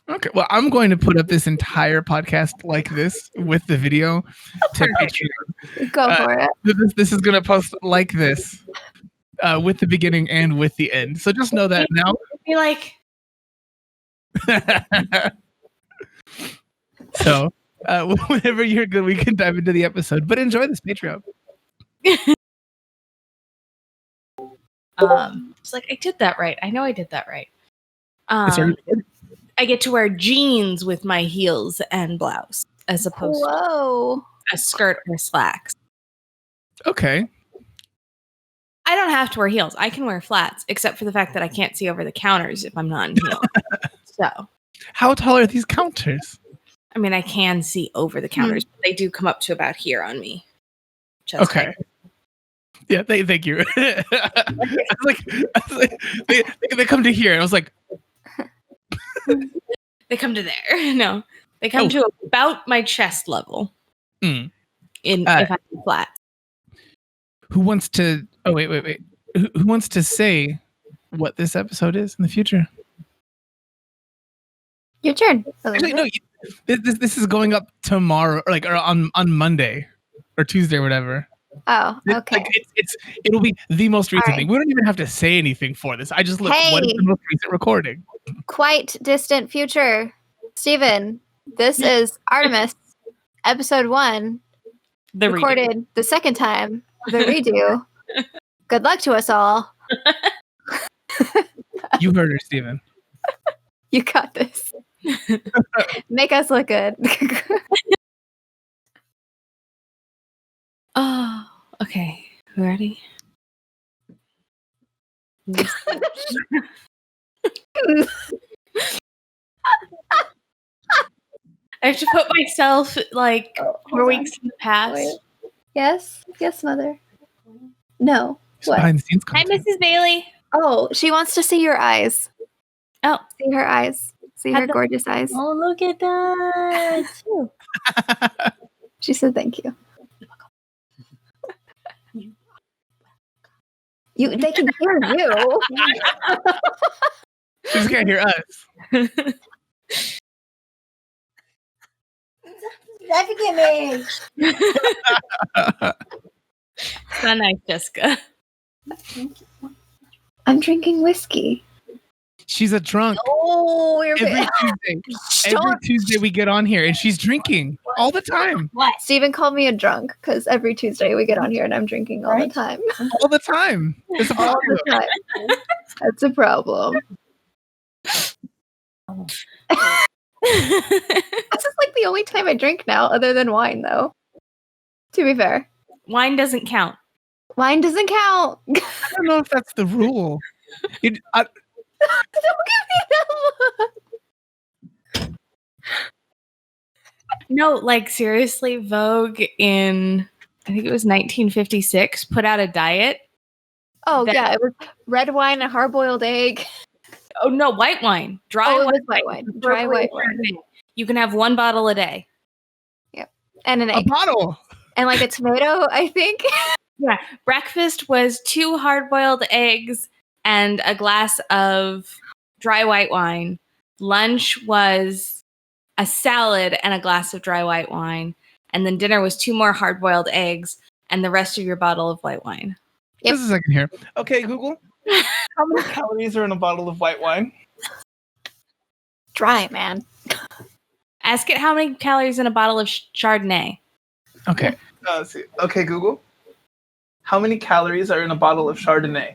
Okay, well, I'm going to put up this entire podcast like this with the video to Patreon. Go for it. This is going to post like this with the beginning and with the end. So just know that now. Be like, so whenever you're good, we can dive into the episode. But enjoy this Patreon. it's like I did that right. I know I did that right. I get to wear jeans with my heels and blouse as opposed to a skirt or slacks. Okay. I don't have to wear heels. I can wear flats, except for the fact that I can't see over the counters if I'm not in heels. So, how tall are these counters? I mean, I can see over the counters, but they do come up to about here on me. Okay. Yeah, thank you. I was like they come to here, and I was like, they come to there. No, they come to about my chest level. If I'm flat. Who wants to? Oh wait. Who wants to say what this episode is in the future? Your turn. Actually, no. This is going up tomorrow, or on Monday or Tuesday or whatever. Oh, okay. It'll be the most recent thing. We don't even have to say anything for this. I just look. What is the most recent recording? Quite distant future, Steven. This is Artemis, episode 1, recorded the second time. The redo. Good luck to us all. You heard her, Steven. You got this. Make us look good. Oh, okay. Ready? I have to put myself 4 weeks in the past. Wait. Yes, mother. No. What? Behind the scenes Hi, content. Mrs. Bailey. Oh, she wants to see your eyes. Oh, see her eyes. See her gorgeous eyes. Oh, look at that. She said thank you. They can hear you. She just can't hear us. Significant me. So nice, Jessica. I'm drinking whiskey. She's a drunk. Oh, every Tuesday we get on here and she's drinking all the time. What? Steven called me a drunk because every Tuesday we get on here and I'm drinking all the time. All the time. It's a problem. All the time. That's a problem. This is like the only time I drink now, other than wine, though. To be fair, wine doesn't count. Wine doesn't count. I don't know if that's the rule. Don't give me that one. No, seriously, Vogue in I think it was 1956 put out a diet. Oh yeah, it was red wine, a hard-boiled egg. Oh no, white wine, dry white wine, dry white wine. You can have 1 bottle a day. Yep, and an egg. A bottle, and a tomato, I think. Yeah, breakfast was 2 hard-boiled eggs and a glass of dry white wine. Lunch was a salad and a glass of dry white wine. And then dinner was 2 more hard-boiled eggs and the rest of your bottle of white wine. Yep. Just a second here. Okay, Google. How many calories are in a bottle of white wine? Dry, man. Ask it how many calories in a bottle of Chardonnay. Okay. Let's see. Okay, Google. How many calories are in a bottle of Chardonnay?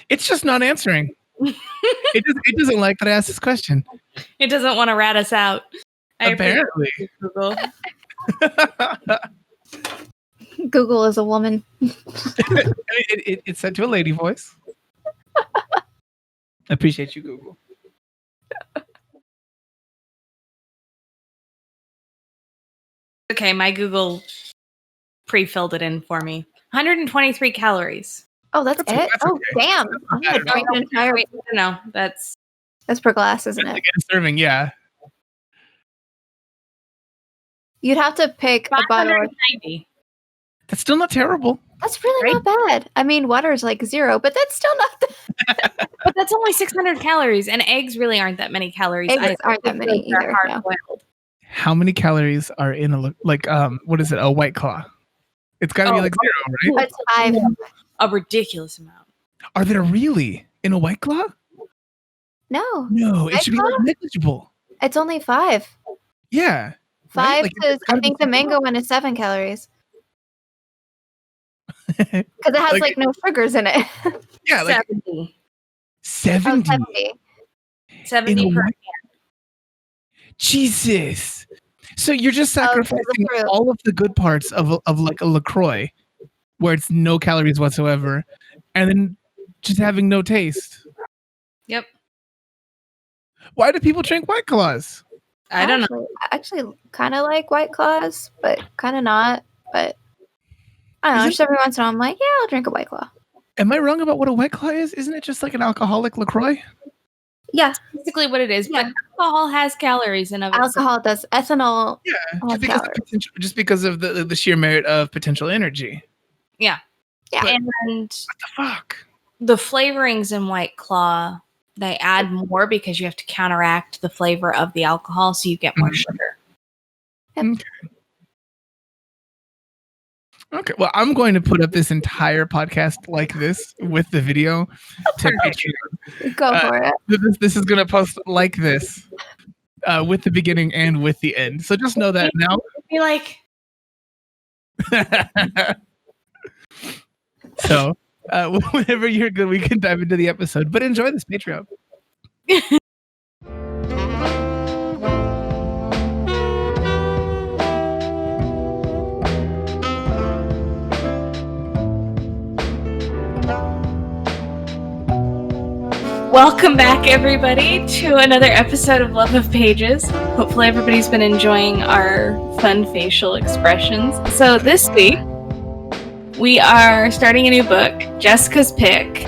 It's just not answering. It doesn't like that I asked this question. It doesn't want to rat us out. Apparently. Google. Google is a woman. It said to a lady voice. I appreciate you, Google. Okay, my Google pre-filled it in for me. 123 calories. Oh, that's it? Okay. Oh, damn. I'm going to drink an entire... Wait, no, that's per glass, isn't it? Get a serving, yeah. You'd have to pick a bottle. $590. That's still not terrible. That's really not bad. I mean, water is like 0, but that's still not that. But that's only 600 calories, and eggs really aren't that many calories. Eggs aren't that many either. Hard-boiled. How many calories are in what is it? A White Claw? It's got to be like 0, right? It's 5. A ridiculous amount. Are there really in a White Claw? No. No, it should be like negligible. It's only 5. Yeah. 5 right? Like, is, I think the mango one is 7 calories. Because it has like no sugars in it. Yeah, like 70. 70. 70 per hand. Jesus. So you're just sacrificing all of the good parts of like a LaCroix, where it's no calories whatsoever, and then just having no taste. Yep. Why do people drink White Claws? I don't know. I actually kind of like White Claws, but kind of not. But I don't know. Just every once in a while, I'm like, yeah, I'll drink a White Claw. Am I wrong about what a White Claw is? Isn't it just like an alcoholic LaCroix? Yeah. Basically what it is. Yeah. But alcohol has calories in it. Alcohol does. Ethanol. Yeah. Just because of the sheer merit of potential energy. Yeah. Yeah. And what the fuck? The flavorings in White Claw, they add more because you have to counteract the flavor of the alcohol, so you get more sugar. Yep. Okay. Well, I'm going to put up this entire podcast like this with the video to Patreon. Go for it. This is going to post like this with the beginning and with the end. So just know that now. Be like. So whenever you're good, we can dive into the episode. But enjoy this Patreon. Welcome back, everybody, to another episode of Love of Pages. Hopefully everybody's been enjoying our fun facial expressions. So this week, we are starting a new book, Jessica's Pick.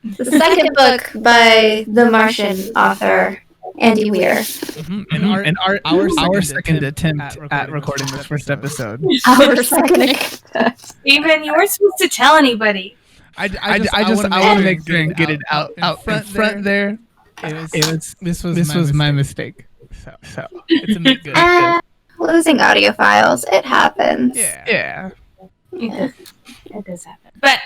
The second book by the Martian author, Andy Weir. Mm-hmm. And our second attempt at recording this first episode. Our second attempt. Steven, you weren't supposed to tell anybody. I want to make sure and get it out in front there. This was my mistake. So it's a make good. Losing audio files, it happens. Yeah. It does happen. But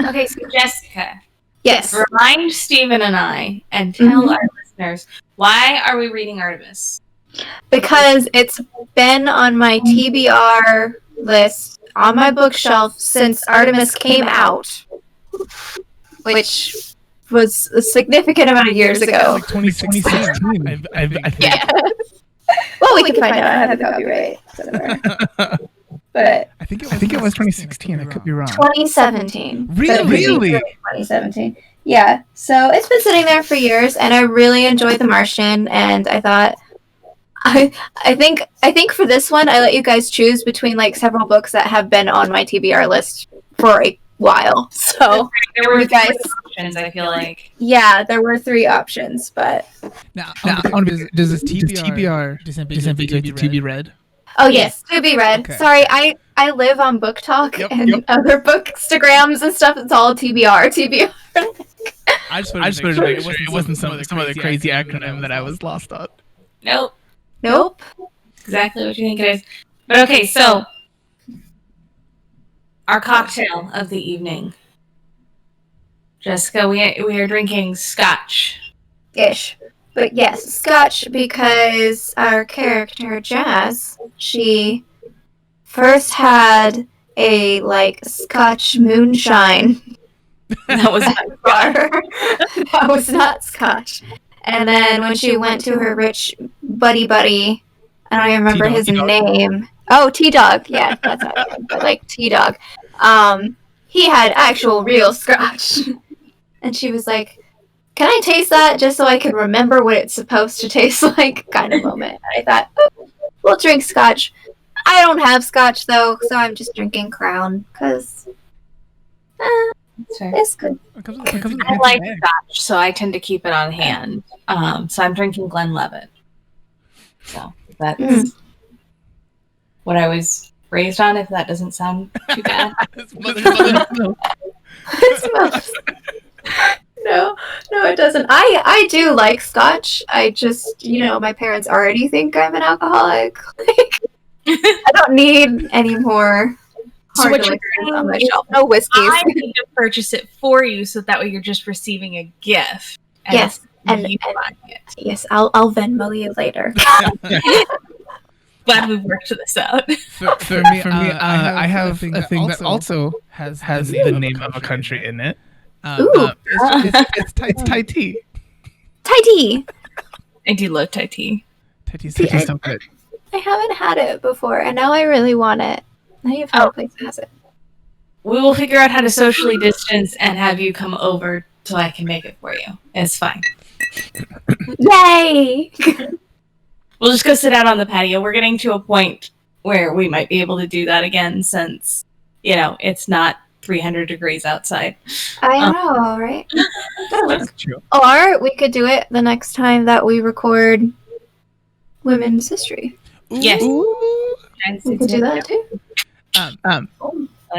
okay, so Jessica. Yes. Remind Steven and I and tell our listeners, why are we reading Artemis? Because it's been on my TBR list on my bookshelf since Artemis came out, which was a significant amount of years ago. Like 2016. Yeah. Well, we can find out. I have the copyright. But I think it was 2016. I could be wrong. 2017. Really? 2017. Yeah. So it's been sitting there for years, and I really enjoyed The Martian. And I thought, I think for this one, I let you guys choose between like several books that have been on my TBR list for a while. So there were guys options. I feel like there were 3 options, but now does this TBR to be read? Oh yes, to be read. Okay. Sorry, I live on Book Talk and other bookstagrams and stuff. It's all TBR. I just wanted to make sure it wasn't some other crazy acronym that I was lost on. Nope. Exactly what you think it is. But okay, so our cocktail of the evening. Jessica, we are drinking scotch-ish. But yes, scotch, because our character, Jazz, she first had a, scotch moonshine. That was not bar. That was not scotch. And then when she went to her rich buddy, I don't even remember his name. Oh, T-Dog. Yeah, that's how it is. But, T-Dog. He had actual real scotch. And she was like, can I taste that just so I can remember what it's supposed to taste like kind of moment. And I thought, we'll drink scotch. I don't have scotch, though, so I'm just drinking Crown, because it's good. I like scotch, so I tend to keep it on hand. So I'm drinking Glenlivet. So that's what I was raised on, if that doesn't sound too bad. No, it doesn't. I do like scotch. I just, my parents already think I'm an alcoholic. I don't need any more So what you're saying on my shelf. No whiskeys. I need to purchase it for you, so that way you're just receiving a gift. Yes, and you buying it. Yes, I'll Venmo you later. Glad we've worked this out. For me, I have a thing that also has the name of a country in it. It's Thai tea. Thai tea. I do love Thai tea. Thai tea is so good. I haven't had it before, and now I really want it. Now you've had a place that has it. We will figure out how to socially distance and have you come over so I can make it for you. It's fine. Yay! We'll just go sit out on the patio. We're getting to a point where we might be able to do that again, since, it's not 300 degrees outside. I know, right? That's true. Or we could do it the next time that we record Women's History. Yes. We could do that too.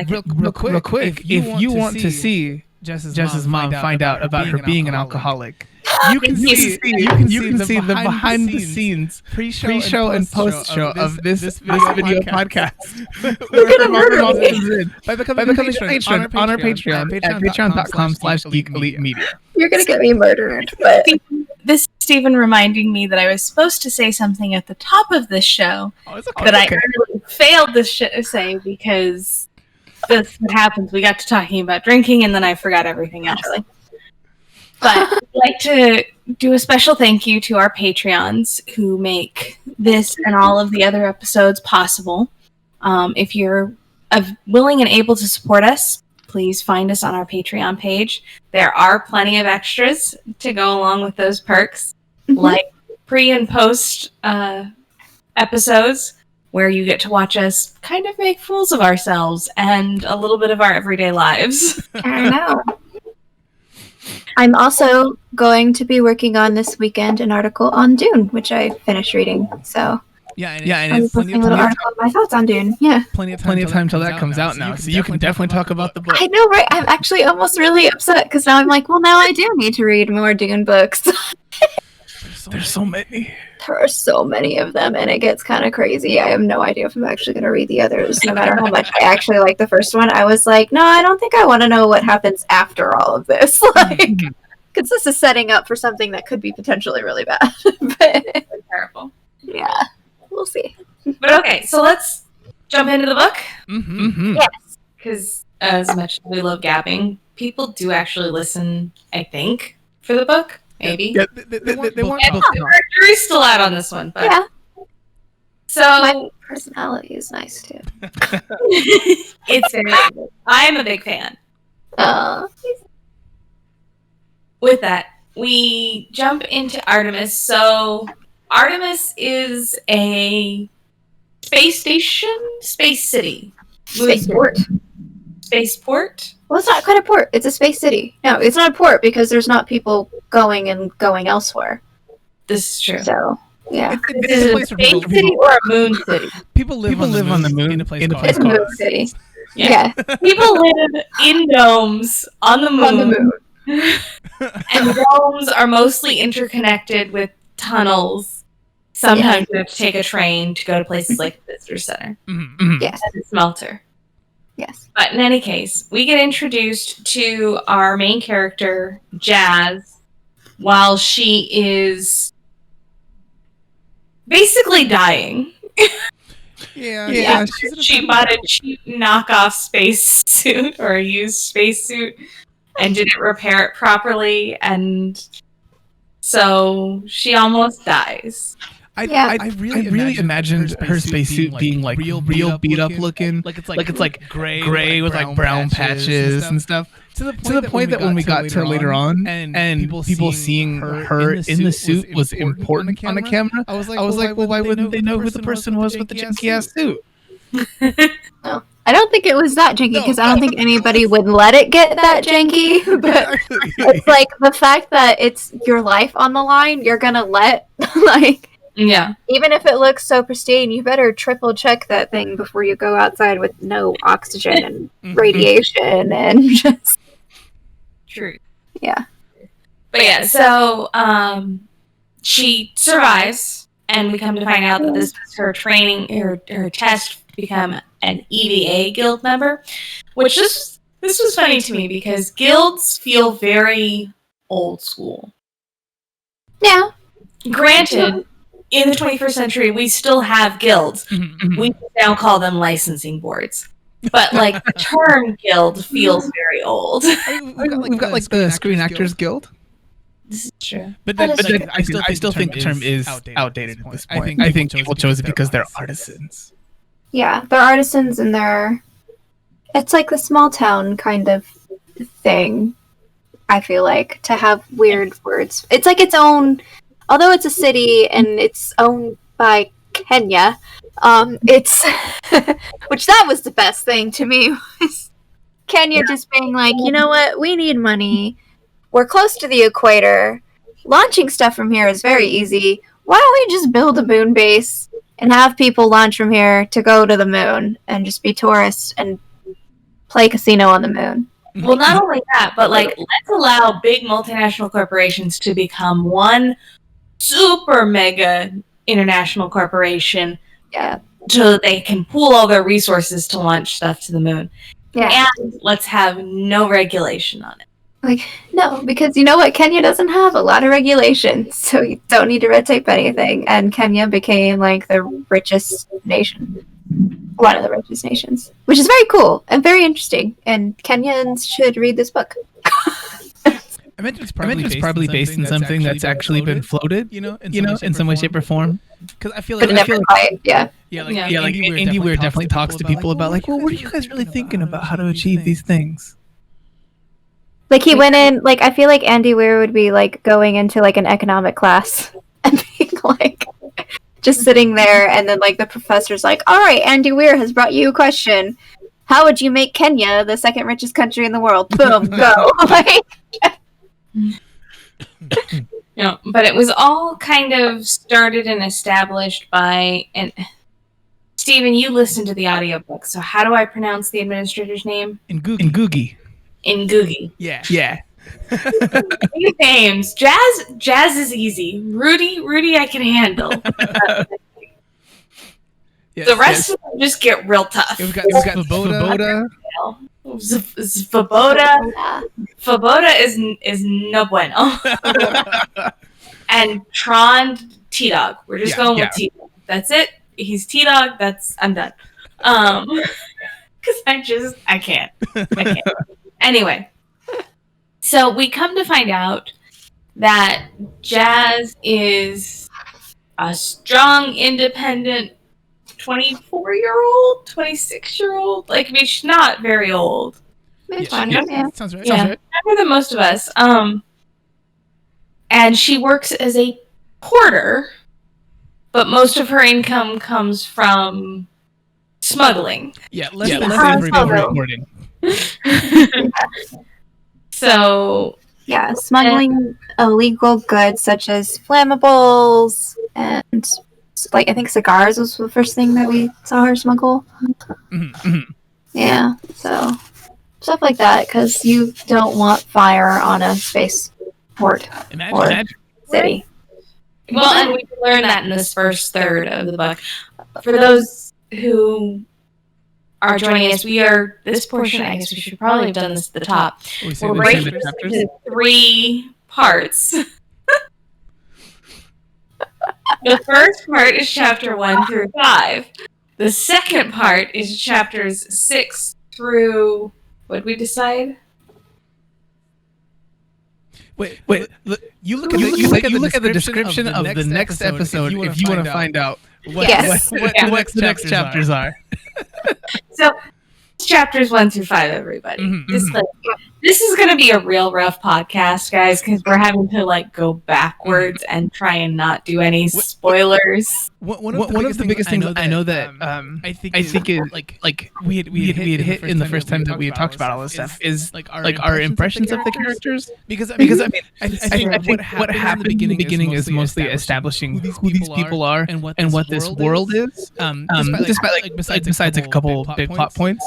Real quick, if you want to see Jess's mom find out about her being an alcoholic, you can see the behind the scenes pre-show and post-show of this video podcast. By becoming a patron on our Patreon at patreon.com/Geek Elite Media. You're gonna get me murdered, but this is Stephen reminding me that I was supposed to say something at the top of this show that I really failed to say, because that's what happens. We got to talking about drinking, and then I forgot everything else. But I'd like to do a special thank you to our Patreons who make this and all of the other episodes possible. If you're willing and able to support us, please find us on our Patreon page. There are plenty of extras to go along with those perks, like pre and post episodes, where you get to watch us kind of make fools of ourselves and a little bit of our everyday lives. I know. I'm also going to be working on this weekend an article on Dune, which I finished reading. So and I'm posting a little article of my thoughts on Dune. Yeah, plenty of time till that comes out now, so you can definitely talk about the book. I know, right? I'm actually almost really upset because now I'm like, well, now I do need to read more Dune books. There's so many. There are so many of them, and it gets kind of crazy. I have no idea if I'm actually going to read the others, no matter how much I actually like the first one. I was like, no, I don't think I want to know what happens after all of this. Because this is setting up for something that could be potentially really bad. But Terrible. Yeah, we'll see. But okay, so let's jump into the book. Yes. Because as much as we love gabbing, people do actually listen, I think, for the book. Maybe. Yeah, they want book. Our jury's still out on this one, but Yeah. So My personality is nice too. it's amazing. I'm a big fan. Oh. With that, we jump into Artemis. So Artemis is a space station, space city, Spaceport. Spaceport. Well, it's not quite a port. It's a space city. No, it's not a port because there's not people going elsewhere. This is true. So, yeah. Is it a space city or a moon city? People live on the moon in a place called It's a moon city. Yeah. People live in domes on the moon. On the moon. And domes are mostly interconnected with tunnels. Sometimes you have to take a train to go to places like the visitor center. Yes. And the smelter. Yes. But in any case, we get introduced to our main character, Jazz, while she is basically dying. Yeah. She bought a cheap knockoff space suit or a used space suit and didn't repair it properly, and so she almost dies. I really imagined her spacesuit being like real beat up looking, like it's like gray with like brown patches and stuff. To the point that when we got to later on, and people seeing her in the suit was important on the camera, I was like, well, why wouldn't they know who the person was with the janky ass suit? No, I don't think it was that janky because I don't think anybody would let it get that janky. But it's like the fact that it's your life on the line, you're gonna let like Yeah. Even if it looks so pristine, you better triple check that thing before you go outside with no oxygen and radiation and just... True. Yeah. But yeah, so she survives, and we come to find out that this is her training, her test to become an EVA guild member, which this was funny to me because guilds feel very old school. Yeah. Granted, in the 21st century, we still have guilds. We now call them licensing boards. But, like, the term guild feels very old. We've got the Screen Actors Guild. This is true. But I still think the term is outdated at this point. I think people chose it because they're artisans. Yeah, they're artisans and it's like the small town kind of thing, I feel like, to have weird words. It's like its own, although it's a city and it's owned by Kenya, it's, which that was the best thing to me, was Kenya just being like, you know what, we need money. We're close to the equator. Launching stuff from here is very easy. Why don't we just build a moon base and have people launch from here to go to the moon and just be tourists and play casino on the moon? Well, not only that, but like, let's allow big multinational corporations to become one super mega international corporation. Yeah. So that they can pool all their resources to launch stuff to the moon. Yeah. And let's have no regulation on it. Like, no, because you know what? Kenya doesn't have a lot of regulations, so you don't need to red tape anything. And Kenya became, like, the richest nation. One of the richest nations. Which is very cool and very interesting. And Kenyans should read this book. I meant it's probably based in something that's actually been floated, in some way, shape, or form. Because I feel like, Andy Weir definitely talks to people about, like, well, what are you guys really thinking about how to achieve these things? Like, he went in, like, I feel like Andy Weir would be, like, going into, like, an economic class and being, like, just sitting there, and then, like, the professor's like, all right, Andy Weir has brought you a question. How would you make Kenya the second richest country in the world? Boom, go. Like, But it was all kind of started and established by, and Stephen, you listened to the audiobook, so how do I pronounce the administrator's name? Ngugi. Ngugi. Yeah. These names. Jazz is easy. Rudy I can handle. The rest of them just get real tough. We've got Svoboda. Svoboda is no bueno. And Tron T-Dog. We're just going with T-Dog. That's it. He's T-Dog. I'm done. Because I can't. Anyway, so we come to find out that Jazz is a strong, independent 24-year-old, 26-year-old. Like, I mean, she's not very old. Sounds right. Younger than most of us. And she works as a porter, but most of her income comes from smuggling. Yeah, less than reporting. So yeah, smuggling illegal goods such as flammables and, like, I think cigars was the first thing that we saw her smuggle. Yeah, so stuff like that, because you don't want fire on a spaceport or city. Well, and we learned that in this first third of the book. For those who are joining us, this portion, I guess we should probably have done this at the top. We're breaking this into 3 parts. The first part is chapter 1 through 5. The second part is chapters 6 through, what did we decide? Wait. You look at the description of the next episode if you want to find out what the next chapters are. So, chapters 1 through 5, everybody. This is going to be a real rough podcast, guys, because we're having to, like, go backwards and try and not do any spoilers. One of the biggest things I know that I think is like we had hit in the first time that we had talked about all this stuff is like our impressions of the characters, because I mean I think what happened in the beginning is mostly establishing who these people are and what this world is. Besides like a couple big plot points,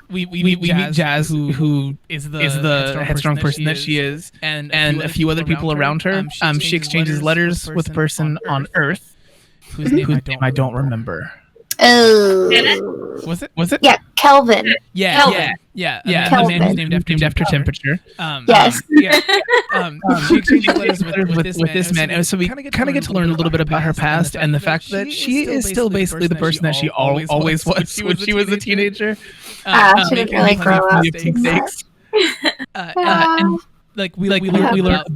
we meet Jazz, who is the headstrong person that she is, and a few other people around her. She exchanges letters with a person on Earth whose name I don't remember. Oh, Was it? Yeah, Kelvin. Yeah. The man who's named after temperature. Yes. She exchanges letters with this man, and so we kind of get to learn a little bit about her past and the fact that she is still basically the person that she always was when she was a teenager. She didn't really grow up. And like we learn about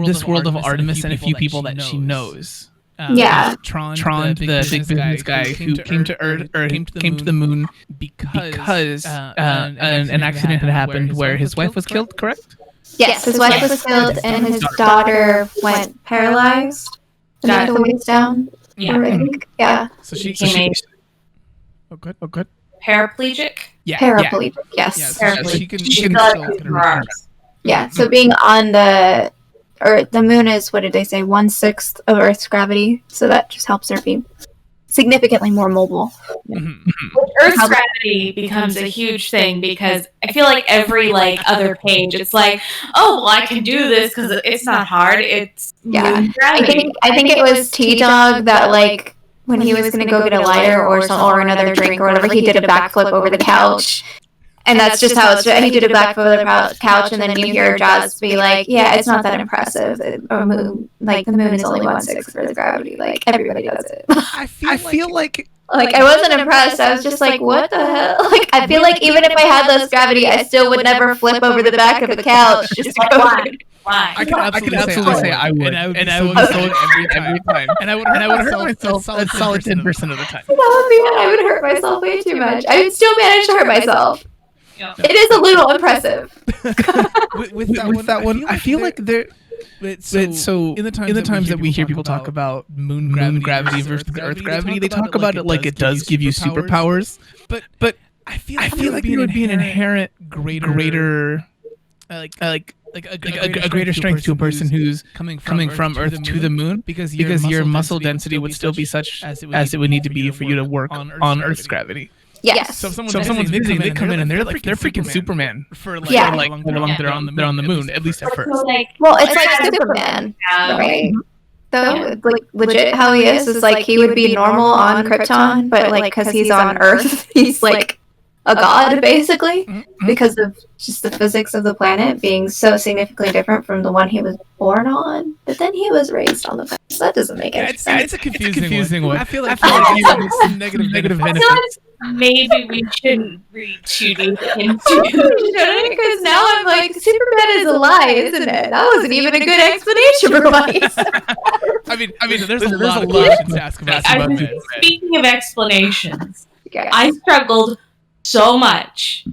this world of Artemis and a few people that she knows. Tron, the big business guy who came to Earth, came to the moon because an accident had happened where his wife was killed. Correct? Yes, his wife was killed and his daughter went paralyzed. Got the waist down. Yeah. So she became Oh, good. Paraplegic. Yeah. Paraplegic. Yes. Paraplegic. She can still. Yeah. So being on the moon is, what did they say, 1/6 of Earth's gravity, so that just helps her be significantly more mobile. Earth's gravity becomes a huge thing because I feel like every other page, it's like, oh, well, I can do this because it's not hard. It's moon gravity. I think it was T-Dog that when he was going to go get a lighter or another drink or whatever, he did a backflip over the couch. And that's just how he did a backflip over the couch, and then you hear Jazz be like, yeah, it's not that impressive. The moon is only 1/6 of Earth's gravity. Everybody does it. I feel like I wasn't impressed. I was just like, what the hell? I feel like even if I had less gravity, I still would never flip over the back of the couch just to go. Why? I could absolutely say I would, and I would so every time, and I would hurt myself a solid 10% of the time. That would be when I would hurt myself way too much. I would still manage to hurt myself. Yeah. It is a little impressive. with that one, I feel like there. So in the times that we hear people talk about moon gravity versus Earth gravity, they talk about it like it does give you superpowers. But I feel like there would be an inherent greater a greater strength to a person who's coming from Earth to the moon, because your muscle density would still be such as it would need to be for you to work on Earth's gravity. Yes. So if someone's visiting, they come in and they're freaking Superman for how long they're on the moon, at least at first. Well, it's like Superman, right? So legit, how he is he would be normal on Krypton, but because he's on Earth, he's a god basically, because of just the physics of the planet being so significantly different from the one he was born on. But then he was raised on the planet, so that doesn't make any sense. It's a confusing one. I feel like some negative benefits. Maybe we shouldn't read too deep into it, because now I'm like, Superman is a lie, isn't it? That wasn't even a good explanation for why. I mean, there's a lot of questions to ask about this. Speaking of explanations, I struggled so much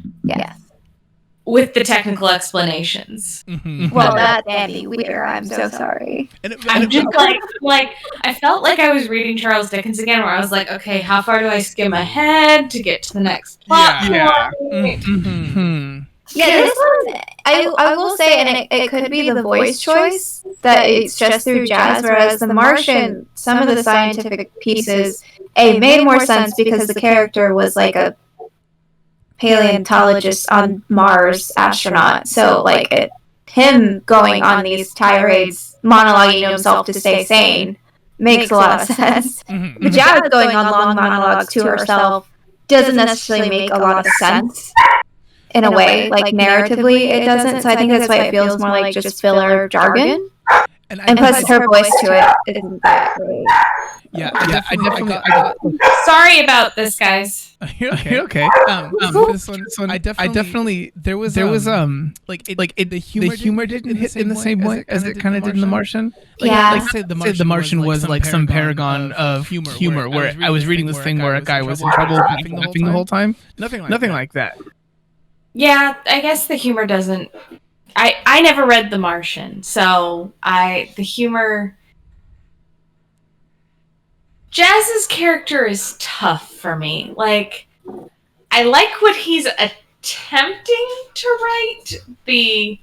with the technical explanations. Well, that's Andy Weir. I'm so sorry. I'm just I felt like I was reading Charles Dickens again, where I was like, okay, how far do I skim ahead to get to the next plot point? This one, I will say, and it could be the voice choice, that it's just through Jazz, whereas The Martian, some of the scientific pieces, made more sense because the character was a paleontologist on Mars astronaut. So him going on these tirades, monologuing to himself to stay sane, makes a lot of sense. But Jazz going on long monologues to herself doesn't necessarily make a lot of sense in a way. Narratively, it doesn't. So I think that's why it feels more like just filler jargon. And plus, her voice to it isn't that great. Yeah, I definitely. Sorry about this, guys. You're okay. This one, I definitely. There was the humor didn't hit in the same way as it kind of did in The Martian. The Martian was some paragon of humor, where I was reading this thing where a guy was in trouble laughing the whole time. Nothing like that. Yeah, I guess the humor doesn't. I never read The Martian, so the humor. Jazz's character is tough for me. Like, I like what he's attempting to write. The,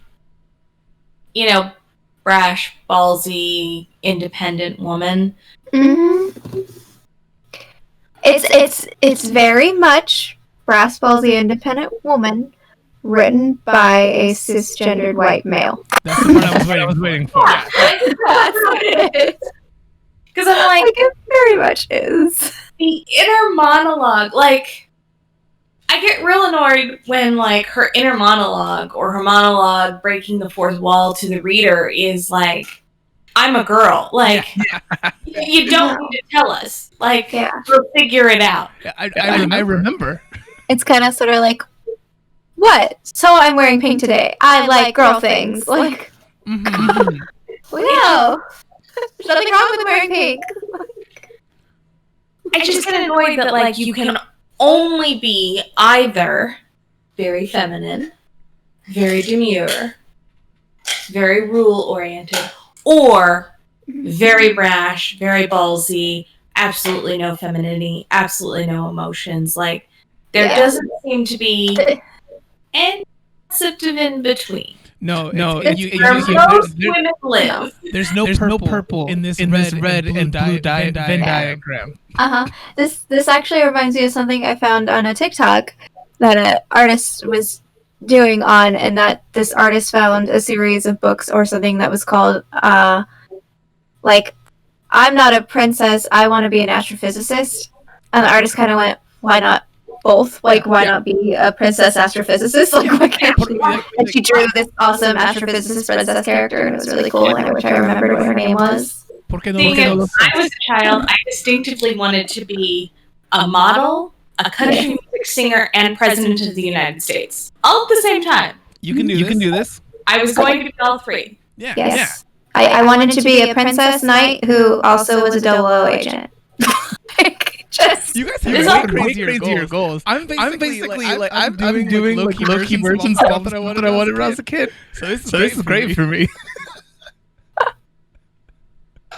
brash, ballsy, independent woman. Mm-hmm. It's very much brass, ballsy, independent woman written by a cisgendered white male. That's the part I was waiting for. Yeah. That's what it is. Because I'm like, it very much is. The inner monologue, like, I get real annoyed when, like, her inner monologue or her monologue breaking the fourth wall to the reader is like, I'm a girl. Like, you don't need to tell us. Like, we'll figure it out. Yeah, I remember. It's kind of sort of like, what? So I'm wearing pink today. I like girl things. Like, well, there's nothing wrong with wearing pink. I just get annoyed that, like, you can only be either very feminine, very demure, very rule-oriented, or very brash, very ballsy, absolutely no femininity, absolutely no emotions. Like, there doesn't seem to be any concept of in between. No. Women live. There's no purple in this red and blue Venn diagram. This actually reminds me of something I found on a TikTok that an artist was doing on, and that this artist found a series of books or something that was called like, I'm not a princess, I want to be an astrophysicist. And the artist kind of went, why not both? Like, why not be a princess astrophysicist? Like, why can't she? And she drew this awesome astrophysicist princess character, and it was really cool, and I wish I remembered what her name was. When I was a child, I distinctively wanted to be a model, a country music singer, and president of the United States. All at the same time. You can do this. I was going to be all three. Yeah. Yes. Yeah. I wanted to be a princess knight who also was a 00 agent. You guys have way crazier goals. I'm basically like I'm doing like low-key version stuff that I wanted when I was a kid. So this is great for me.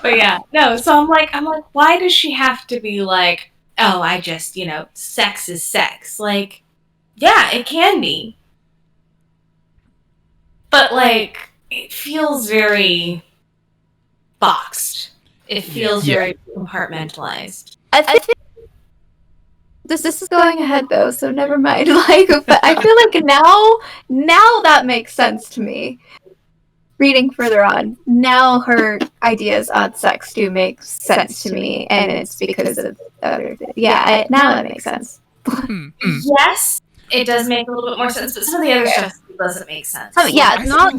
But yeah, no. So I'm like, why does she have to be like, oh, I just, sex is sex? Like, yeah, it can be, but like, it feels very boxed. It feels very compartmentalized. I think this is going ahead though, so never mind. Like, but I feel like now that makes sense to me. Reading further on, now her ideas on sex do make sense to me, and it's because of other. Now that makes sense. Yes, it does make a little bit more sense, but some of the other stuff doesn't make sense. Not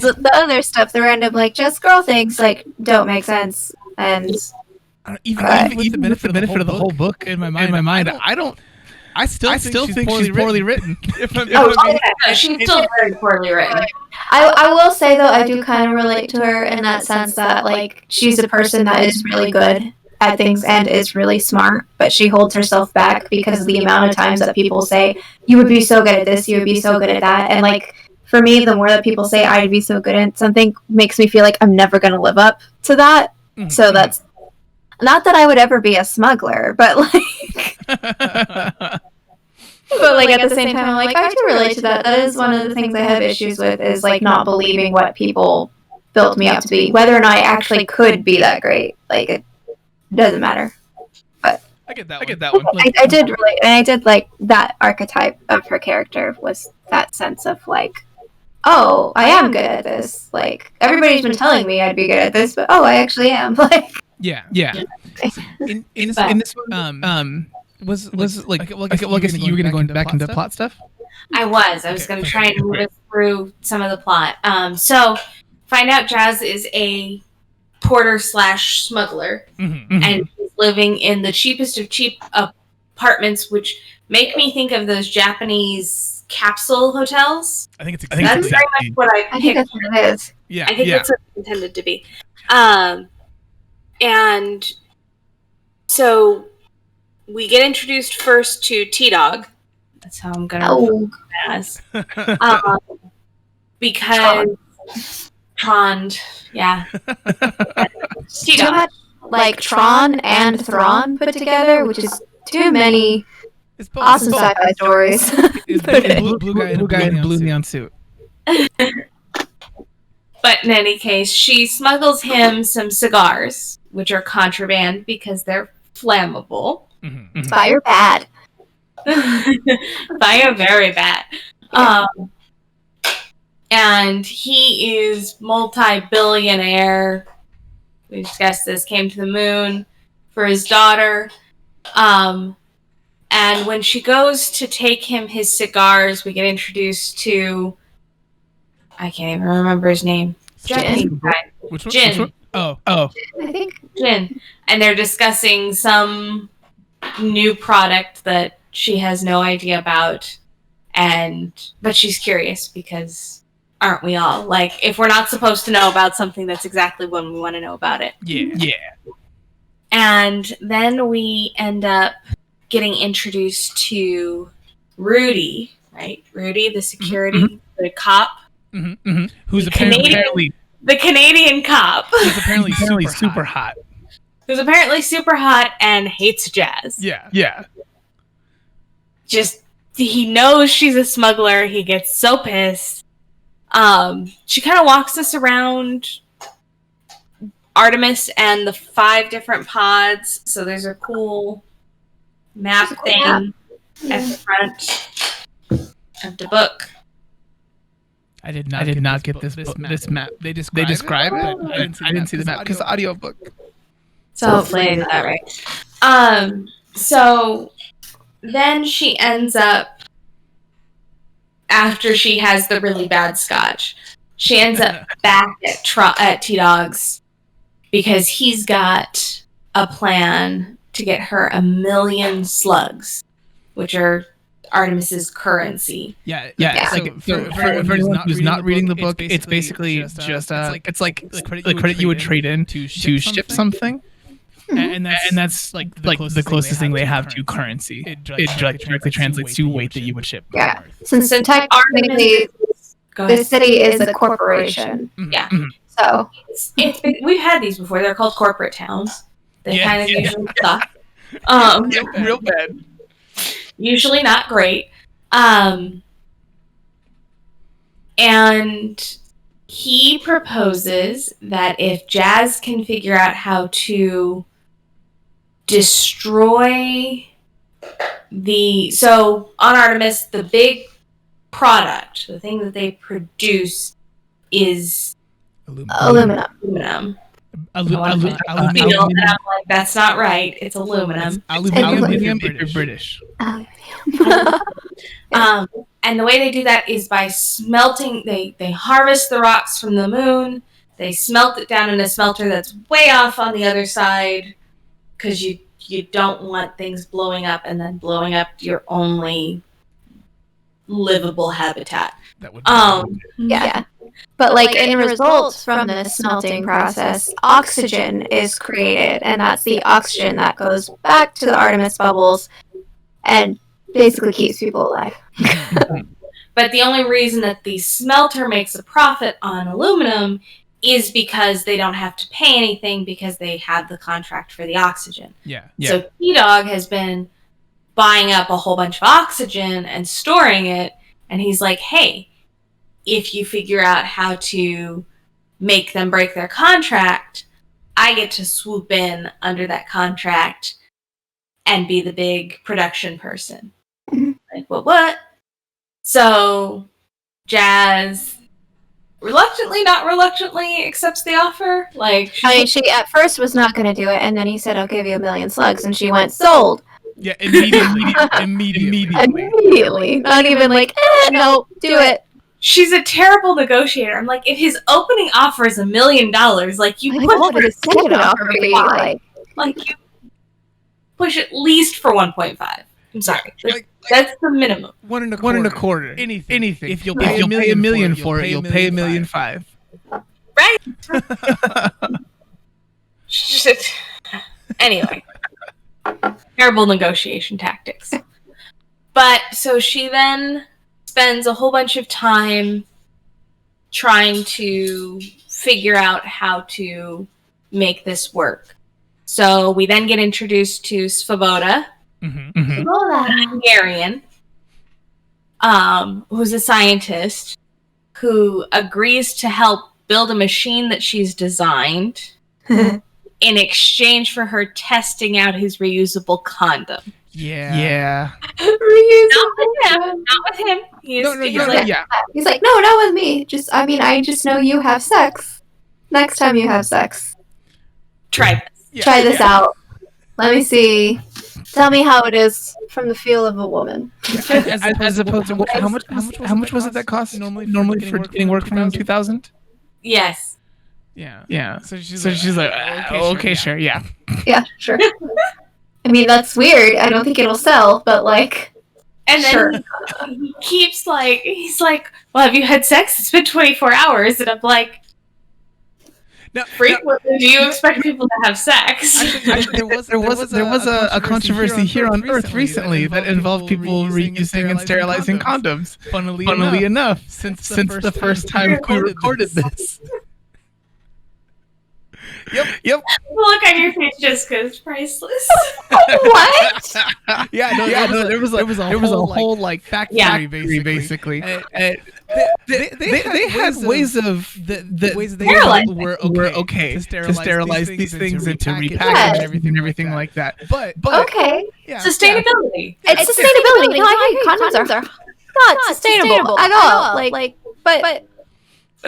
the other stuff. The random, like, just girl things, like, don't make sense, and even with the benefit of the whole book in my mind, I still think she's poorly written. She's still very poorly written. I will say, though, I do kind of relate to her in that sense that, like, she's a person that is really good at things and is really smart, but she holds herself back because of the amount of times that people say, you would be so good at this, you would be so good at that. And, like, for me, the more that people say I'd be so good at something makes me feel like I'm never going to live up to that. Mm-hmm. So that's not that I would ever be a smuggler, but, like... But, like, at the same time, I'm like, I can relate to that. That is one of the things I have issues with, is, like, not believing what people built me up to be. Whether or not I actually could be that great. Like, it doesn't matter. But I get that one. I did relate, and I did like that archetype of her character was that sense of, like, oh, I am good at this. Like, everybody's been telling me I'd be good at this, but, oh, I actually am. Like, yeah. In this one, Was like I guess you were gonna go back into plot stuff? I was gonna try and move us through some of the plot. So find out Jazz is a porter / smuggler, and he's living in the cheapest of cheap apartments, which make me think of those Japanese capsule hotels. I think it's that's very much what I think that's what it is. Yeah, I think that's what it's intended to be. And so we get introduced first to T-Dog. That's how I'm gonna refer as. Because Trond, yeah. Too like Tron and Thrawn put together, which is too many awesome sci-fi stories. Blue guy in blue neon suit. But in any case, she smuggles him some cigars, which are contraband because they're flammable. Mm-hmm. Fire bad. Fire very bad. Yeah. And he is multi-billionaire. We discussed this, came to the moon for his daughter. And when she goes to take him his cigars, we get introduced to... I can't even remember his name. Jin. Which one? Jin. Which one? Oh. I think Jin. And they're discussing some new product that she has no idea about. But she's curious because aren't we all? Like, if we're not supposed to know about something, that's exactly when we want to know about it. Yeah. And then we end up getting introduced to Rudy, right? Rudy, the security, the cop. Who's apparently the Canadian cop. Who's apparently super hot. Who's apparently super hot and hates jazz. Yeah. Just, he knows she's a smuggler. He gets so pissed. She kind of walks us around Artemis and the 5 different pods. So there's a cool map thing at the front of the book. I did not get this map. They describe it. I didn't see the map because the audio book. So hopefully I did that right. So then she ends up, after she has the really bad scotch, she ends up back at T-Dog's because he's got a plan to get her 1 million slugs, which are Artemis's currency. Yeah. Like for anyone who's not reading the book, it's basically just it's like credit you would trade in to ship something. And that's like the closest thing they have to currency. It directly translates to weight that you would ship. Yeah. Since technically the city is a corporation. Yeah. So we've had these before. They're called corporate towns. They kind of usually suck. Real bad. Usually not great. And he proposes that if Jazz can figure out how to destroy so on Artemis, the big product, the thing that they produce is aluminum. And I'm like, that's not right. It's aluminum. Aluminum if you're British. And the way they do that is by smelting. They harvest the rocks from the moon. They smelt it down in a smelter that's way off on the other side, because you don't want things blowing up and then blowing up your only livable habitat. That would yeah. But like in results from the smelting process, oxygen is created, and that's the oxygen that goes back to the Artemis bubbles and basically keeps people alive. But the only reason that the smelter makes a profit on aluminum is because they don't have to pay anything because they have the contract for the oxygen. Yeah. So T-Dog has been buying up a whole bunch of oxygen and storing it, and he's like, hey, if you figure out how to make them break their contract, I get to swoop in under that contract and be the big production person. Like, what? So Jazz not reluctantly accepts the offer. Like, she at first was not going to do it, and then he said, I'll give you 1 million slugs, and she went, sold. Yeah, immediately. Not even like, no, do it. She's a terrible negotiator. I'm like, if his opening offer is $1 million, like, you push his second offer be like you push at least for 1.5. I'm sorry, that's the minimum. 1.25. Anything. If you'll pay $1 million for it, you'll pay $1.5 million. Right. Anyway, terrible negotiation tactics. But so she then spends a whole bunch of time trying to figure out how to make this work. So we then get introduced to Svoboda, Hungarian, who's a scientist who agrees to help build a machine that she's designed in exchange for her testing out his reusable condom. Yeah. Reusable. Not with him. He's like, no, not with me. I just know you have sex. Next time you have sex, try this out. Let me see. Tell me how it is from the feel of a woman. As opposed to how much was it that cost normally for getting work from 2000? Yes. Yeah. So she's like, okay, sure, yeah. Yeah, sure. I mean, that's weird. I don't think it'll sell, but like. And then sure. He keeps he's like, well, have you had sex? It's been 24 hours, and I'm like. Frequently, do you expect people to have sex? Actually, there was a controversy here on Earth recently that involved people reusing and sterilizing condoms. Funnily enough, since the first time we recorded this. Yep. The look on your face, Jessica, is priceless. What? No. There was a whole factory basically. They had ways of were okay to sterilize these things and to repackage everything like that. But okay, sustainability. It's sustainability. Condoms are not sustainable at all. But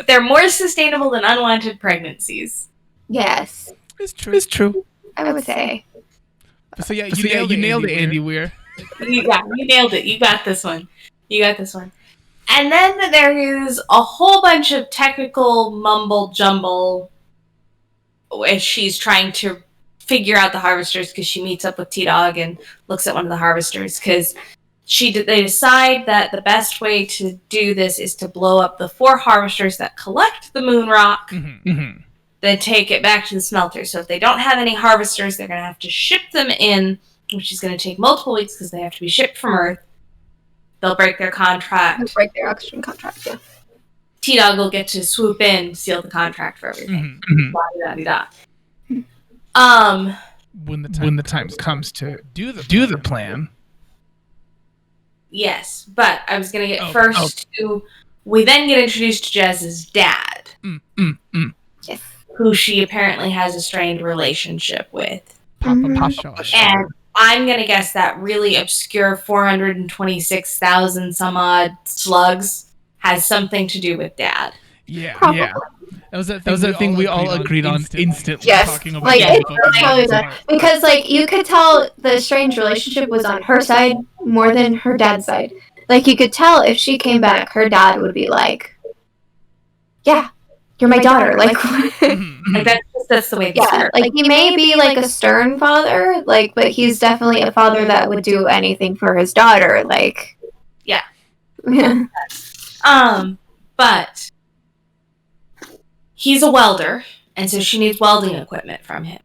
they're more sustainable than unwanted pregnancies. Yes, it's true. I would say. So you nailed it, Andy Weir. You nailed it. You got this one. And then there is a whole bunch of technical mumble jumble as she's trying to figure out the harvesters, because she meets up with T-Dog and looks at one of the harvesters, because they decide that the best way to do this is to blow up the 4 harvesters that collect the moon rock. Then take it back to the smelter. So if they don't have any harvesters, they're going to have to ship them in, which is going to take multiple weeks because they have to be shipped from Earth. They'll break their contract. Break their oxygen contract, yeah. T-Dog will get to swoop in, seal the contract for everything. When the time comes to do the plan. Yes, but I was going to get first to... We then get introduced to Jez's dad. Yes. Who she apparently has a strained relationship with. And I'm going to guess that really obscure 426,000 some odd slugs has something to do with Dad. Yeah. Probably. Yeah. That was that thing we all agreed on instantly. Yes. Talking about Probably that. Because you could tell the strange relationship was on her side more than her dad's side. You could tell if she came back, her dad would be like, yeah, you're my daughter. That's the way it's he may be a stern father, but he's definitely a father that would do anything for his daughter. Yeah. But he's a welder, and so she needs welding equipment from him.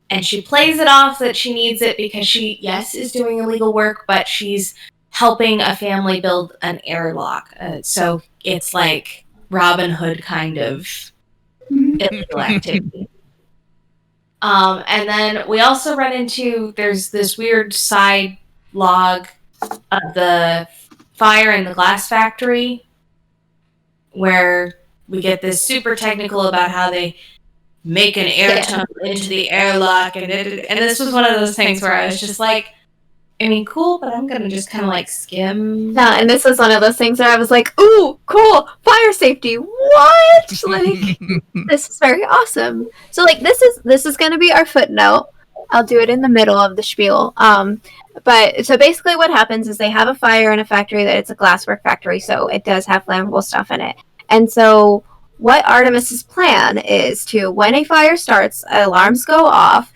And she plays it off that she needs it because she, is doing illegal work, but she's helping a family build an airlock. So it's like Robin Hood kind of illegal activity. And then we also run into, there's this weird side log of the fire in the glass factory where we get this super technical about how they make an air tunnel into the airlock. And this was one of those things where I was just like, cool, but I'm going to just kind of skim. No, and this was one of those things where I was like, ooh, cool, fire safety, what? This is very awesome. So, this is going to be our footnote. I'll do it in the middle of the spiel. But, so basically what happens is they have a fire in a factory that it's a glasswork factory, so it does have flammable stuff in it. And so, what Artemis's plan is to, when a fire starts, alarms go off,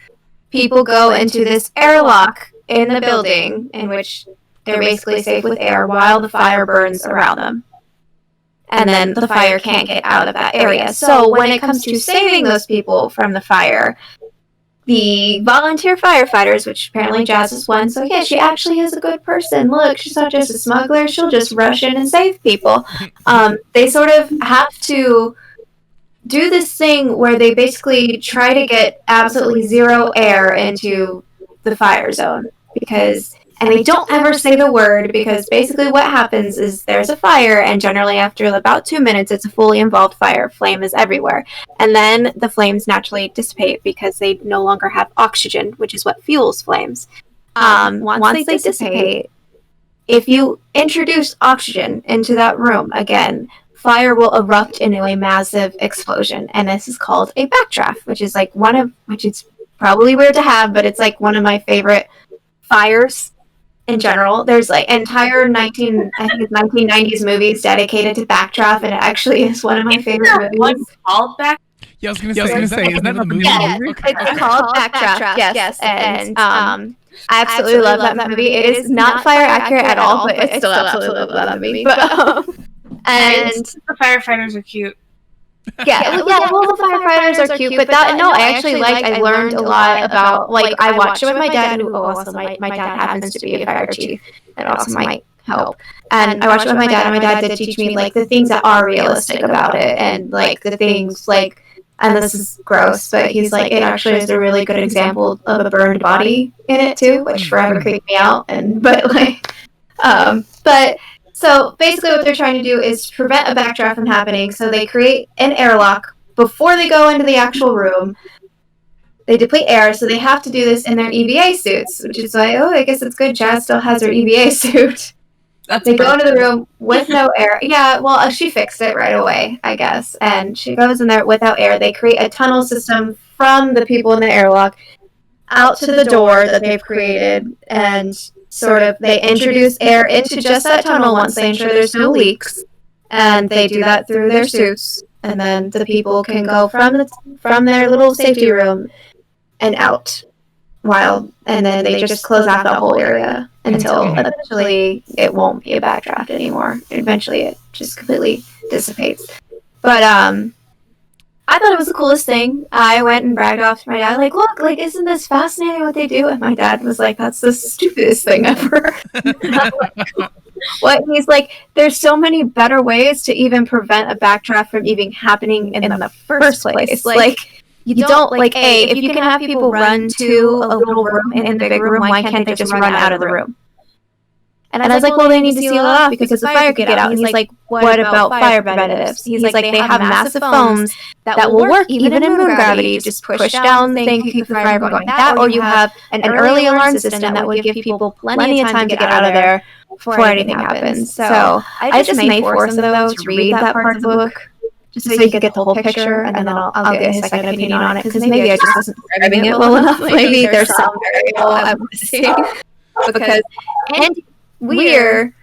people go into this airlock in the building, in which they're basically safe with air while the fire burns around them. And then the fire can't get out of that area. So when it comes to saving those people from the fire, the volunteer firefighters, which apparently Jazz is one, so yeah, she actually is a good person. Look, she's not just a smuggler, she'll just rush in and save people. They sort of have to do this thing where they basically try to get absolutely zero air into the fire zone and they don't ever say the word, because basically what happens is there's a fire, and generally after about 2 minutes, it's a fully involved fire. Flame is everywhere. And then the flames naturally dissipate because they no longer have oxygen, which is what fuels flames. Once they dissipate, if you introduce oxygen into that room again, fire will erupt into a massive explosion. And this is called a backdraft, which is which is probably weird to have, but it's like one of my favorite fires in general. There's like entire 1990s movies dedicated to backdraft, and it actually is one of my favorite movies. One called Back? Yeah, I was gonna say, isn't that the movie? Yeah, it's called Backdraft. Yes, and I absolutely love that movie. It is not fire accurate at all, but I still absolutely love that movie. And the firefighters are cute. Yeah, well, the firefighters are cute, but I learned a lot about, like, I watched it with my dad, who also, my dad happens to be a fire chief, and also might help. And I watched it with my dad, and my dad did teach me, like, the things that are realistic about it, and, like, the things, like, and this is gross, but he's like, it actually is a really good example of a burned body in it, too, which forever creeped me out, So basically what they're trying to do is prevent a backdraft from happening. So they create an airlock before they go into the actual room. They deplete air, so they have to do this in their EVA suits, which is why, I guess it's good Jazz still has her EVA suit. They go into the room with no air. Yeah, well, she fixed it right away, I guess. And she goes in there without air. They create a tunnel system from the people in the airlock out to the door that they've created, and sort of they introduce air into just that tunnel once they ensure there's no leaks, and they do that through their suits, and then the people can go from their little safety room and out, and then they just close off the whole area until eventually it won't be a backdraft anymore. Eventually it just completely dissipates. But I thought it was the coolest thing. I went and bragged off to my dad, like, look, like, isn't this fascinating what they do? And my dad was like, that's the stupidest thing ever. What? He's like, there's so many better ways to even prevent a backdraft from even happening in the first place. Like, you don't, like, if you can have people run to a little room in the big room, why can't they just run out of the room? And I was like, well, they need to seal it off because the fire could get out. And he's like, what about fire preventatives? He's like, they have massive foams that will work even in room gravity. You just push down the thing, keep the fire going. That, or you have an early alarm system that would give people plenty of time to get out of there before anything happens. So I just may force them, though, to read that part of the book, just so you can get the whole picture, and then I'll get his second opinion on it, because maybe I just wasn't describing it well enough. Maybe there's some variable I'm missing. Because Andy Weir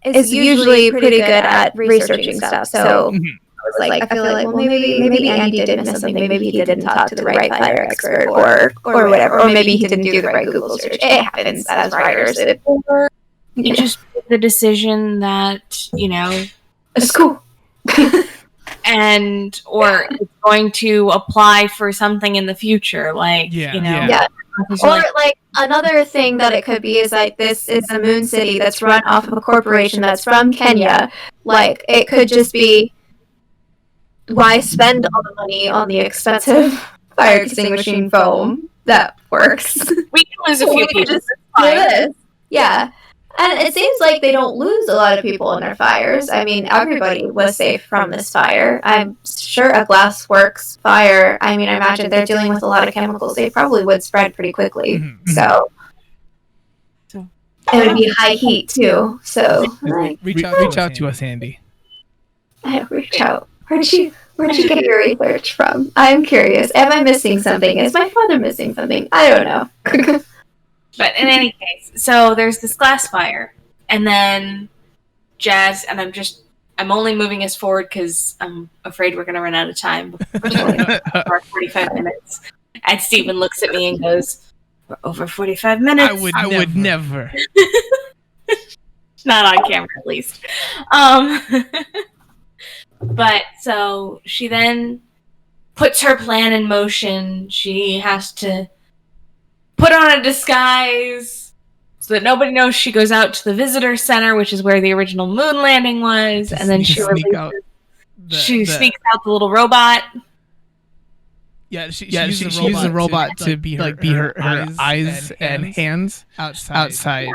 is usually pretty good at researching stuff. So I was like, I feel like, well, maybe Andy did miss something. Maybe he didn't talk to the right fire expert or whatever. Or maybe he didn't do the right Google search. It happens as writers. Or you just made the decision that, it's cool. or it's going to apply for something in the future. Like, Or like another thing that it could be is like, this is a moon city that's run off of a corporation that's from Kenya. Like, it could just be, why spend all the money on the expensive fire extinguishing foam that works? We can lose a few people. Yeah. And it seems like they don't lose a lot of people in their fires. I mean, everybody was safe from this fire. I'm sure a glassworks fire, I imagine they're dealing with a lot of chemicals. They probably would spread pretty quickly. Mm-hmm. So it would be high heat, too. So reach out to us, Andy. Reach out. Where'd you get your research from? I'm curious. Am I missing something? Is my father missing something? I don't know. But in any case, so there's this glass fire, and then Jazz, and I'm only moving us forward because I'm afraid we're going to run out of time before 45 minutes. And Stephen looks at me and goes, we're over 45 minutes. I would never. Not on camera, at least. But so she then puts her plan in motion. She has to put on a disguise so that nobody knows she goes out to the visitor center, which is where the original moon landing was, and then she sneaks out the little robot. She uses a robot to be her eyes and hands outside.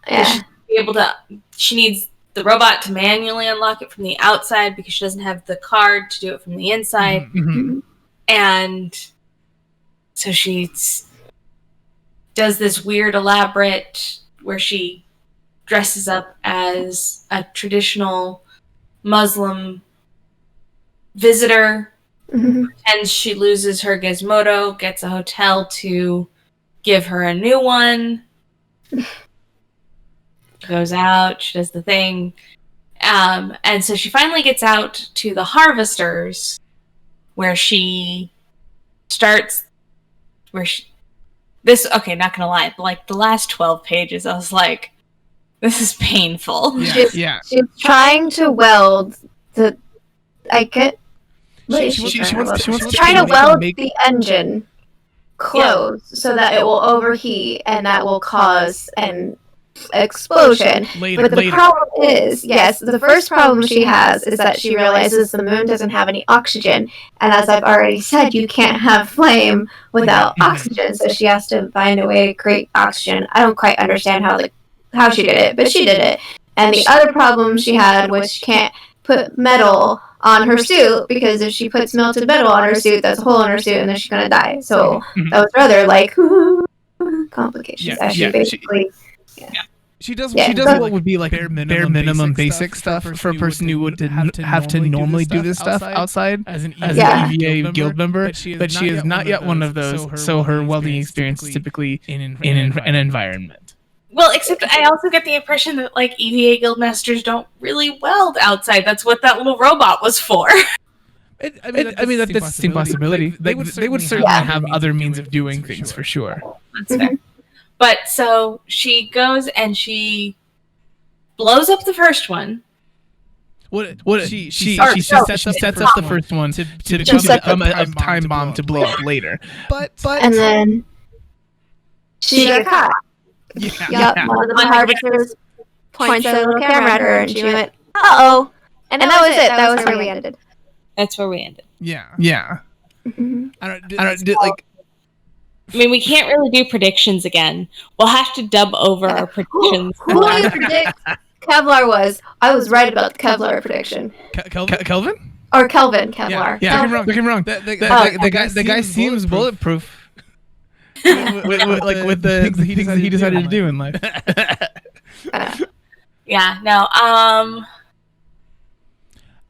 Yeah. She needs the robot to manually unlock it from the outside because she doesn't have the card to do it from the inside. Mm-hmm. And so she does this weird elaborate where she dresses up as a traditional Muslim visitor, pretends she loses her Gizmodo, gets a hotel to give her a new one, goes out, she does the thing. And so she finally gets out to the Harvesters, where she starts, not gonna lie, like the last 12 pages, I was like, this is painful. She's trying to weld the... She's trying to weld the engine closed so that it will overheat and that will cause an explosion. But the problem is, the first problem she has is that she realizes the moon doesn't have any oxygen, and as I've already said, you can't have flame without oxygen, so she has to find a way to create oxygen. I don't quite understand how she did it, but she did it. And the other problem she had was she can't put metal on her suit, because if she puts melted metal on her suit, that's a hole in her suit, and then she's gonna die. So that was rather complications. She does what would be like bare minimum basic stuff for a person who would have to normally do this stuff outside as an EVA guild member, but she is not yet one of those, so her welding experience is typically in an environment. Well, except I also get the impression that EVA guildmasters don't really weld outside. That's what that little robot was for. That's the same possibility. They would certainly have other means of doing things for sure. That's fair. But so she goes and she blows up the first one. She sets up the first one to become a time bomb to blow up later. But and then she gets caught. One of the Harvesters points a little camera at her, and she went, "Uh-oh!" And that was it. That was where we ended. That's where we ended. Yeah. I mean, we can't really do predictions again. We'll have to dub over our predictions. Who do you predict Kevlar was? I was right about the Kevlar prediction. Kelvin? Or Kelvin, Kevlar. Yeah, look him wrong. The guy seems bulletproof. with the things that he decided to do in life.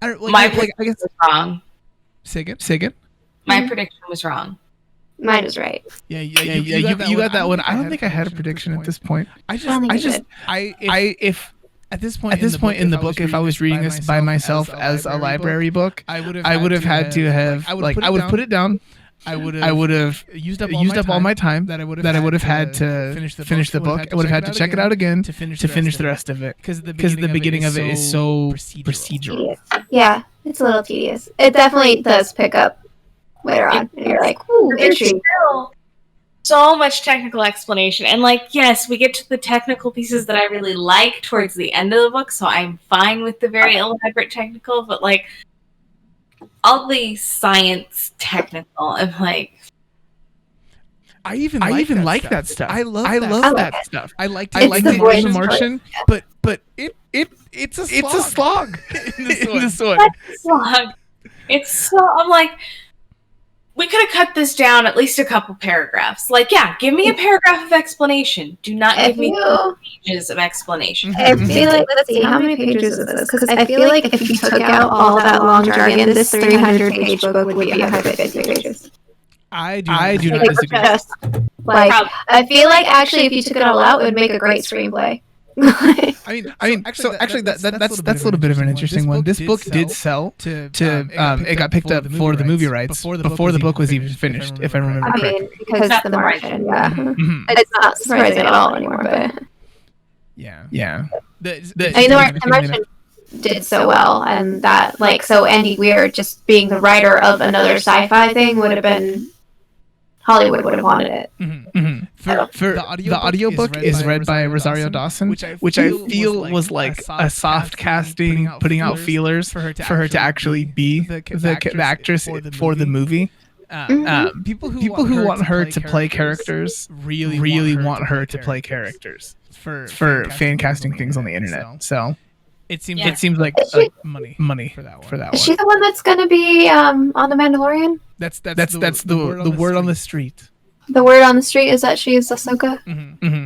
My prediction was wrong. Say again. My prediction was wrong. Mine is right. Yeah. You got that one. I don't think I had a prediction at this point. If at this point in the book, if I was reading this by myself as a library book, I would have had to have I would have put it down. I would have used up all my time that I would have had to finish the book. I would have had to check it out again to finish the rest of it, because the beginning of it is so procedural. Yeah, it's a little tedious. It definitely does pick up later on, and you're like, ooh, intrigue. So much technical explanation, and yes, we get to the technical pieces that I really like towards the end of the book, so I'm fine with the very elaborate technical, but all the science technical, I'm like, I even like that stuff. I love that stuff. I like the Martian, but it's a slog in this one. It's so, I'm like, we could have cut this down at least a couple paragraphs. Give me a paragraph of explanation. Do not give me pages of explanation. I feel like, let's see, how many pages is this? Because I feel like if you took out all that long jargon, this 300-page book would be 150 pages. I do not disagree. I feel like actually if you took it all out, it would make a great screenplay. Actually, that's a little bit of an interesting one. This book did sell to it got picked up for the movie rights before the book was even finished, if I remember correctly. Because the Martian, it's not surprising at all anymore. But the Martian did so well, and that so Andy Weir just being the writer of another sci-fi thing would have been. Hollywood would have wanted it. The audiobook is read by Rosario Dawson, which I feel was a soft casting, putting out feelers for her to actually be the actress for the movie. People who want her to play characters really want her to play characters for fan casting things on the internet. So it seems like money for that one. Is she the one that's going to be on The Mandalorian? That's the word on the street. The word on the street is that she is Ahsoka.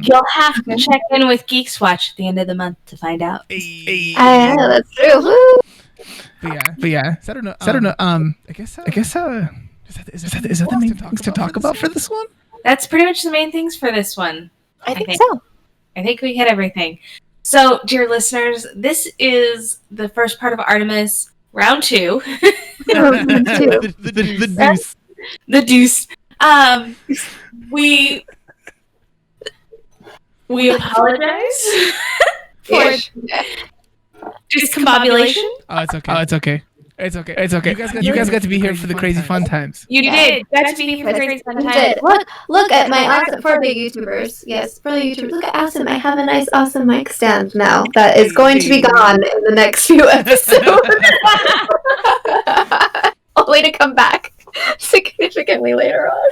You'll have to check in with Geeks Watch at the end of the month to find out. I know, that's true. Woo! But yeah. So I don't know. I guess is that the main things to talk about for this one? That's pretty much the main things for this one. I think so. I think we hit everything. So, dear listeners, this is the first part of Artemis, round 2. The deuce. We apologize for discombobulation. Oh, it's okay. You guys got to be here for the crazy fun times. You did. Got to be here for the crazy fun times. Look at my awesome, for the YouTubers. Yes, for the YouTubers. Look at awesome. I have a nice, awesome mic stand now that is going to be gone in the next few episodes. Only to come back significantly later on.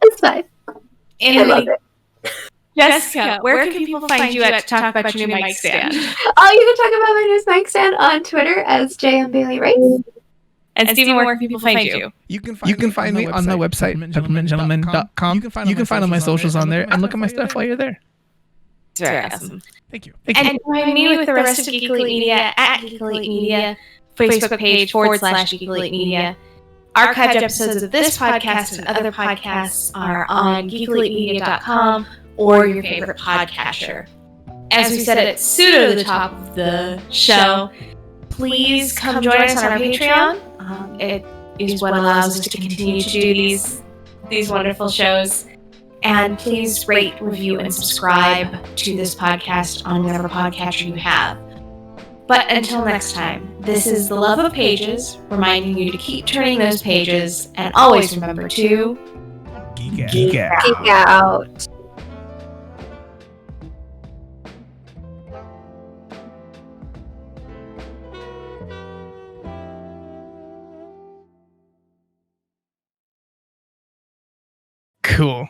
It's fine. Anyway, I love it. Jessica, where can people find you at to talk about your new mic stand? Oh, you can talk about my new mic stand on Twitter as JM Bailey Wright. And Stephen, where can people find you? You can find me on my website, gentleman.com. You can find all my socials on there and look at my stuff while you're there. It's very awesome. Thank you. And join me with the rest of Geek Elite Media at Geek Elite Media, Facebook page /Geek Elite Media. Archived episodes of this podcast and other podcasts are on geekelitemedia.com or your favorite podcatcher. As we said at pseudo the top of the show, please come join us on our Patreon. It is what allows us to continue to do these wonderful shows. And please rate, review, and subscribe to this podcast on whatever podcatcher you have. But until next time, this is The Love of Pages, reminding you to keep turning those pages and always remember to geek out. Geek out. Cool.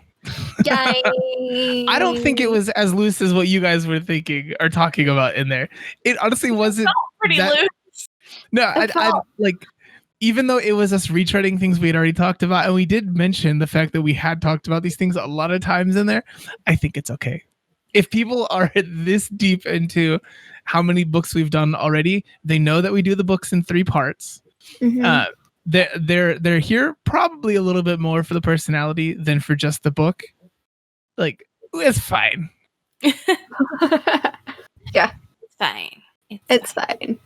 Yay. I don't think it was as loose as what you guys were thinking or talking about in there. It honestly wasn't pretty loose. No, I like, even though it was us retreading things we had already talked about, and we did mention the fact that we had talked about these things a lot of times in there, I think it's okay. If people are this deep into how many books we've done already, they know that we do the books in 3 parts. Mm-hmm. They're here probably a little bit more for the personality than for just the book. Like, it's fine. Yeah, it's fine. It's fine.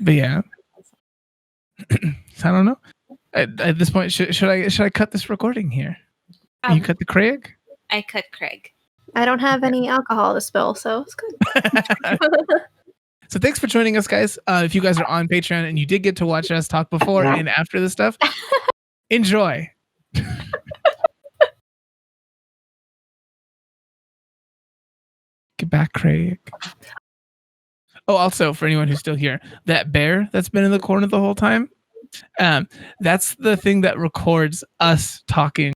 But yeah, I don't know. At this point, should I cut this recording here? You cut the Craig? I cut Craig. I don't have any alcohol to spill, so it's good. So thanks for joining us, guys. If you guys are on Patreon and you did get to watch us talk before and after this stuff, enjoy. Get back, Craig. Oh, also, for anyone who's still here, that bear that's been in the corner the whole time, that's the thing that records us talking